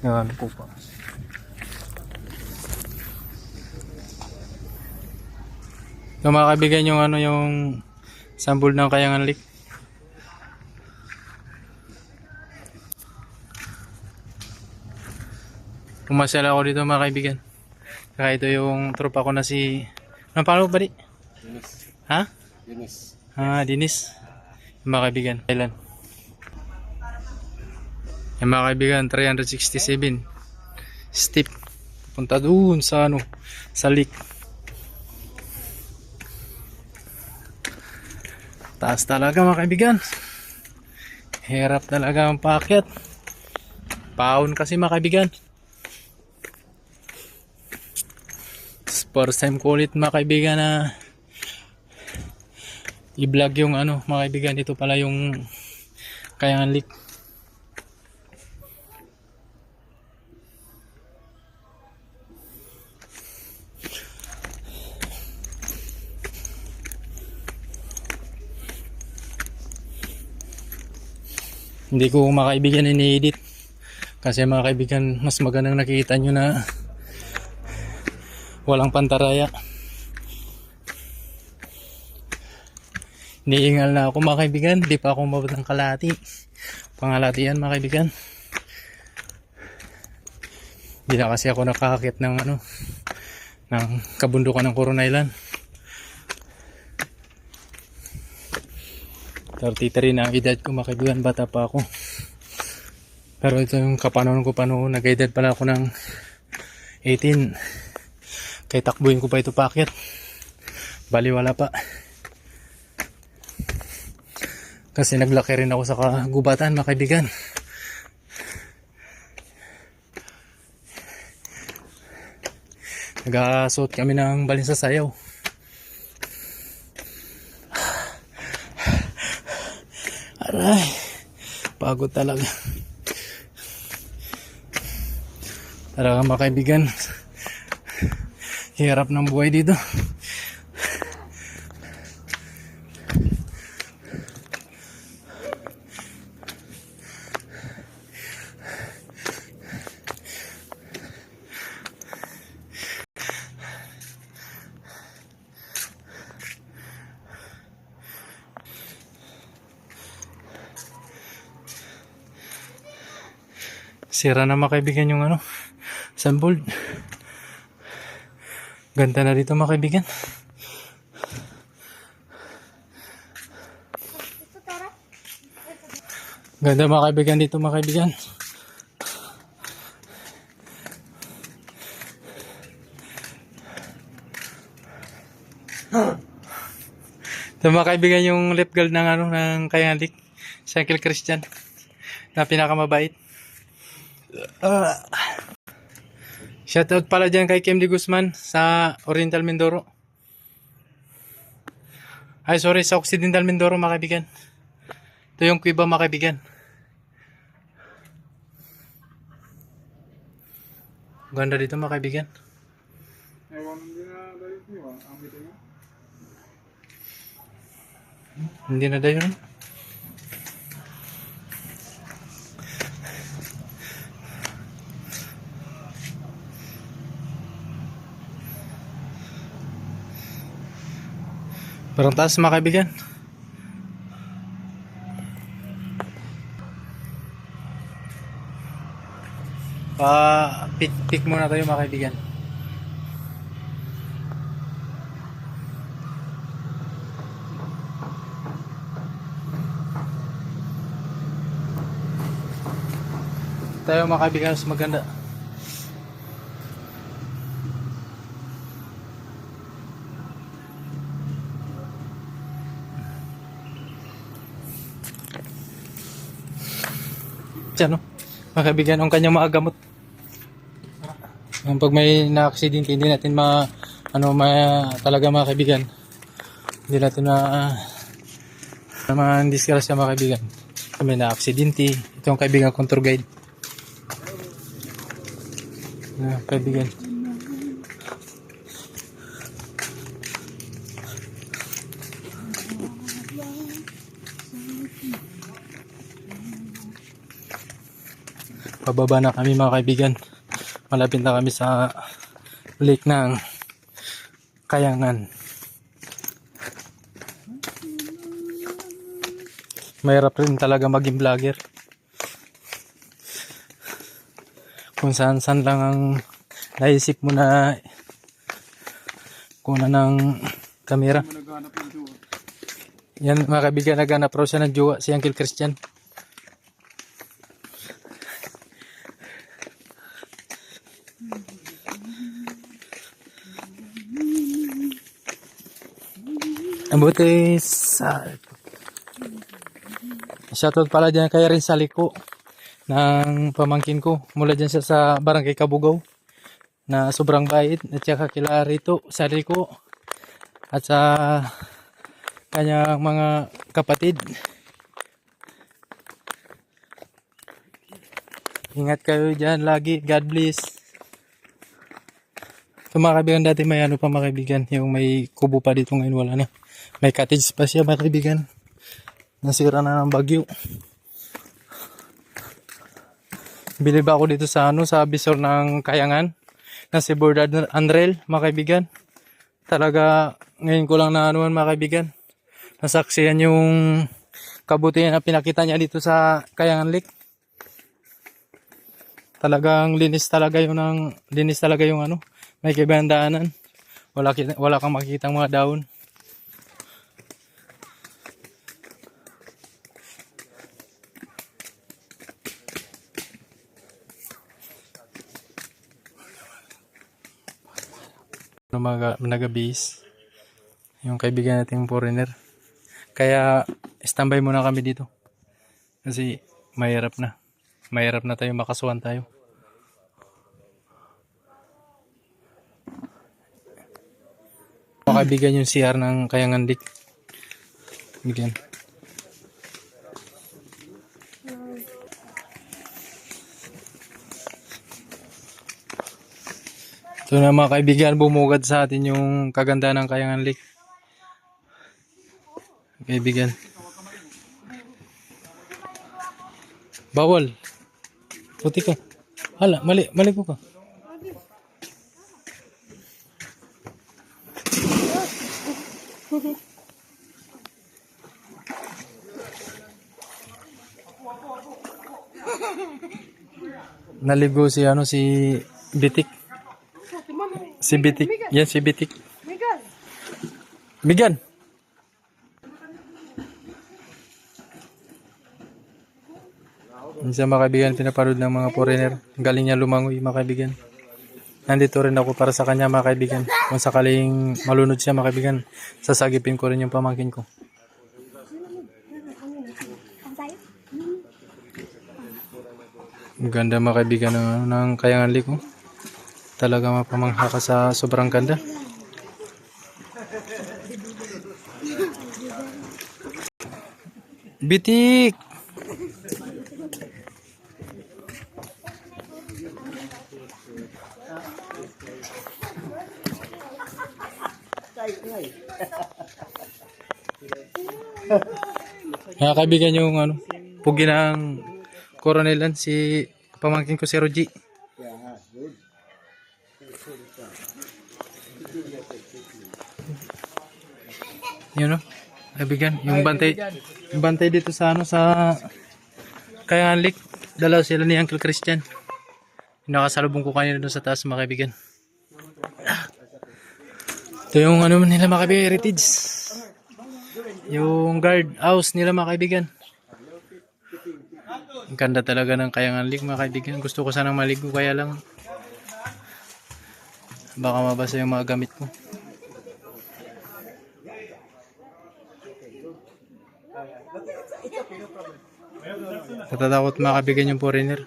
Yan po pa. So mga kaibigan, yung ano yung sample ng Kayangan Lake. Pumasyal ako dito mga kaibigan. Kaya ito yung tropa ko na si... Anong pangalan mo ba di? Dinis. Ha? Dinis. Dinis. Yung mga kaibigan. Kailan? Yung mga kaibigan, 367 step. Punta doon sa ano, sa lake. Taas talaga mga kaibigan. Hirap talaga ang paakyat. Paon kasi mga kaibigan. First time ko ulit mga kaibigan na i-vlog yung ano mga kaibigan. Dito pala yung Kayangan Lake. Hindi ko mga kaibigan ini-edit kasi mga kaibigan mas magandang nakikita nyo na walang pantaraya. Niingal na ako mga kaibigan, di pa ako umabot ng kalahati. Pangalati yan mga kaibigan. Hindi na kasi ako nakakakit ng ano, ng kabundukan ng Coron Island. 33 na ang edad ko mga kaibigan, bata pa ako. Pero ito yung kapanoon ko pa noon, nag-edad pala ako ng 18. Kaya takbuhin ko pa ito paakyat. Baliwala pa. Kasi naglaki rin ako sa kagubatan mga kaibigan. Nagkasuot kami ng balin sa sayaw. Aray, pagod talaga. Talaga mga kaibigan, hirap ng buhay dito. Sira na mga kaibigan yung ano, sunboard. Ganda na dito mga kaibigan. Ganda mga kaibigan dito mga kaibigan. Ito mga kaibigan yung left guard ng ano ng Kayangan Lake, si Uncle Christian na pinakamabait. Shoutout pala dyan kay Kim de Guzman sa Oriental Mindoro. Ay sorry, sa Occidental Mindoro mga kaibigan. Ito yung Cuiba mga kaibigan. Ganda dito mga kaibigan. Hindi na dayon. Parang taas mga kaibigan. Pick muna tayo mga kaibigan. Tayo mga kaibigan, mas maganda. Diyan, no? Mga kaibigan, ang kanyang maagamot. Pag may na-aksidente, hindi natin talaga mga kaibigan. Hindi natin ma-discuss mga kaibigan. Kung may na-aksidente, ito ang kaibigan kong tour guide. Kaibigan. Pababa na kami mga kaibigan. Malapit na kami sa lake ng Kayangan. Mahirap rin talaga maging vlogger. Kung saan lang ang naisip mo na kuna ng kamera. Yan mga kaibigan, naghanap raw siya ng jowa, si Uncle Christian. Mabuti sa shoutout pala dyan kay rin sa liko ng pamangkin ko. Mula dyan siya sa Barangay Kabugaw na sobrang bait. At saka kila rito sa liko at sa kanyang mga kapatid. Ingat kayo dyan lagi. God bless. So mga kaibigan, dati may ano pa mga kaibigan, yung may kubo pa dito, ngayon wala na. May cottage pa siya mga kaibigan. Nasira na ng bagyo. Bili ba ako dito sa sa Bisor ng Kayangan na si Board Andrel mga kaibigan. Talaga ngayon ko lang na mga kaibigan. Nasaksihan yung kabutihan na pinakita niya dito sa Kayangan Lake. Talagang linis talaga yung may kibandaanan. Wala kang makikitang mga daon. Mga nagabis yung kaibigan nating foreigner, kaya standby muna kami dito kasi mahirap na tayo makasuhan tayo. Mga kaibigan, yung CR ng Kayangan Lake bigyan. So na mga kaibigan, bumugad sa atin yung kaganda ng Kayangan Lake. Kaibigan. Bawal. Puti ka. Hala, mali po ka. Naligo si Bitik. Si Bitik. Yan si Bitik. Migan. Minsan mga kaibigan, pinaparod ng mga foreigner. Galing niya lumangoy mga kaibigan. Nandito rin ako para sa kanya mga kaibigan. Kung sakaling malunod siya mga kaibigan, sasagipin ko rin yung pamangkin ko. Ang ganda mga kaibigan ng Kayangan Lake. Talaga mapamangha ka sa sobrang ganda. Bitik! Mga kaibigan, yung pugi ng Coronelan, si pamangkin ko si Roji. Yun kaibigan, yung bantay dito sa sa Kayangan Lake, dalaw sila ni Uncle Christian. Nakasalubong ko kanina doon sa taas mga kaibigan. Ito yung nila mga kaibigan, heritage. Yung guard house nila mga kaibigan. Ang ganda talaga ng Kayangan Lake mga kaibigan. Gusto ko sanang maligo, kaya lang baka mabasa yung mga gamit ko. Natatakot mga kaibigan yung foreigner.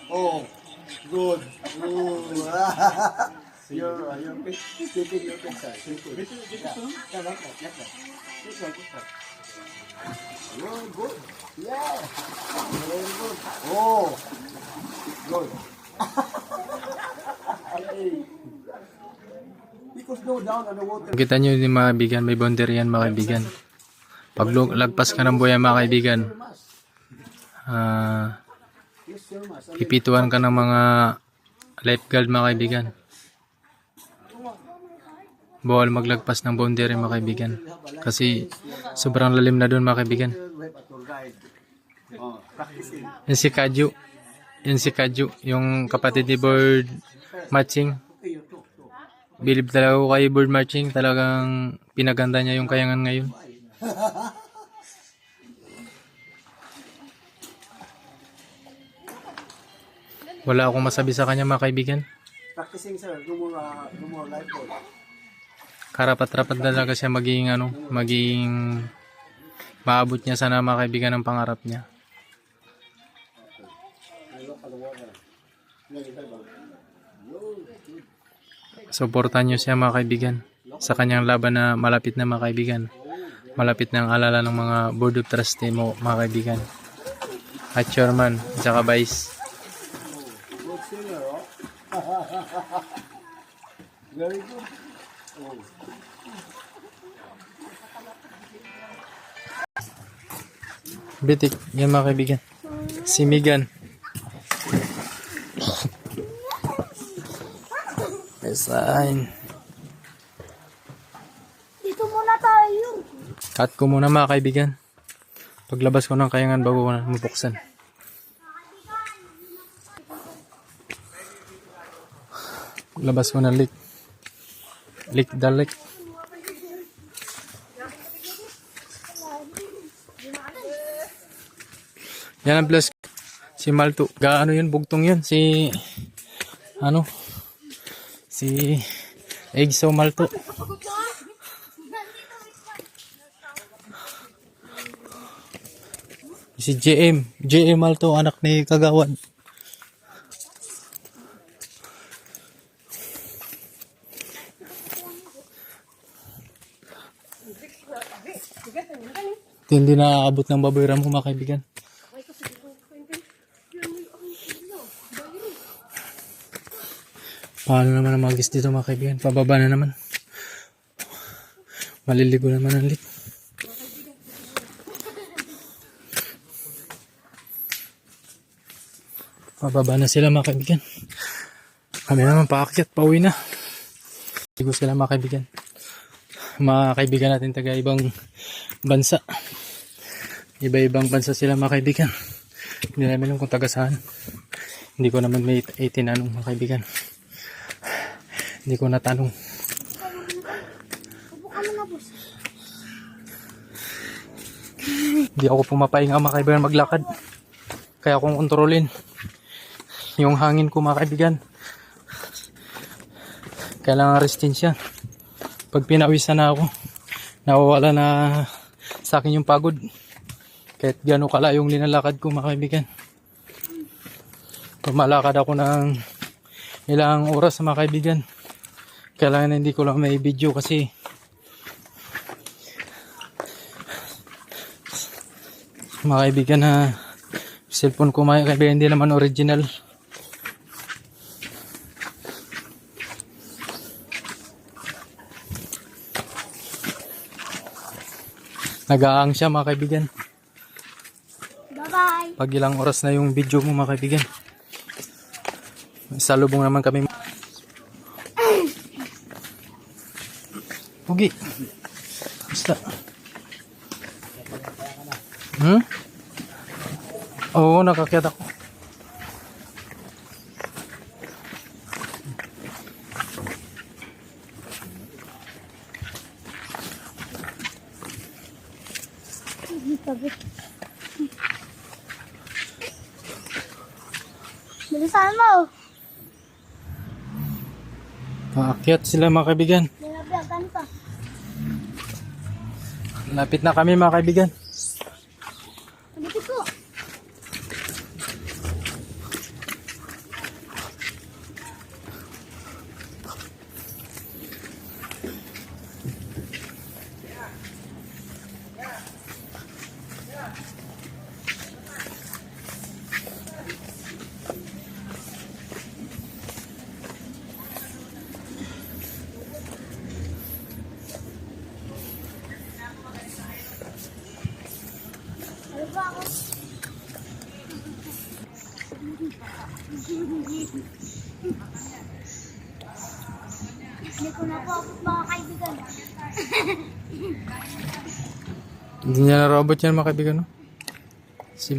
Oh, good. You're taking your picture. You're good. Yeah. Very good. Oh, good. because no down on the water. Kita nyo yung mga kaibigan, may boundary yan mga kaibigan. Pag lagpas ka ng buya mga kaibigan, Yes, sir, mas. pipituan ka ng mga lifeguard mga kaibigan. Bawal maglagpas ng boundary mga kaibigan. Kasi sobrang lalim na doon mga kaibigan. We have a tour guide. Oh, practicing. Yan si Kadyo. Yan si Kadyo, yung kapatid ni Bird Matching. Okay, you talk. Bilib talaga ako kay Bird Matching. Talagang pinaganda niya yung kayangan ngayon. Wala akong masabi sa kanya mga kaibigan. Practicing, sir. No more lifeboat. Karapat-rapat talaga siya maging maging maabot niya sana mga kaibigan ng pangarap niya. Suportahan niyo siya mga kaibigan sa kanyang laban na malapit na mga kaibigan. Malapit na ang alala ng mga board of trustee mo mga kaibigan. At chairman, at saka vice. Good singer, oh. Very good. Oh. Bitik, yan mga kaibigan. Si Megan. Design. Dito muna tayo. Cut ko muna mga kaibigan. Paglabas ko ng kayangan bago ko na mabuksan. Paglabas ko ng leak. Leak the leak. Yan ang plus. Si Malto. Gaano yun? Bugtong yun. Si Egso Malto. Si JM Malto, anak ni Kagawad. Hindi na aabot ng baboy ram mga kaibigan. Paano naman ang magis dito mga kaibigan? Pababa na naman. Maliligo naman ang lit. Pababa na sila mga kaibigan. Kami naman paakyat, pauwi na. Ligo sila mga kaibigan. Mga kaibigan natin taga ibang bansa. Iba-ibang bansa sila mga kaibigan. Hindi namin alam kung taga saan. Hindi ko naman may 18 anong mga kaibigan. Hindi ko natanong. Upo ka muna, boss. Hindi ako pumapahinga mga kaibigan maglakad. Kaya akong kontrolin yung hangin ko mga kaibigan. Kailangan restin siya. Pag pinawisan na ako, nawawala na sa akin yung pagod. Kahit gano'ng kalayong linalakad ko mga kaibigan. Pag malakad ako ng ilang oras mga kaibigan, kailangan hindi ko lang may video kasi mga kaibigan na cellphone ko mga kaibigan hindi naman original. Nag-aang siya mga kaibigan. Bye-bye. Pag ilang oras na yung video mo mga kaibigan. Salubong naman kami. Pugi. Basta. Oo, nakakyat ako. Bilisan mo. Paakyat sila mga kaibigan. Nilabyagan pa. Lapit na kami mga kaibigan. Dito po. Ano ba ako? Hindi ko na po abot mga kaibigan. Hindi niya na robot yan mga kaibigan, no? Si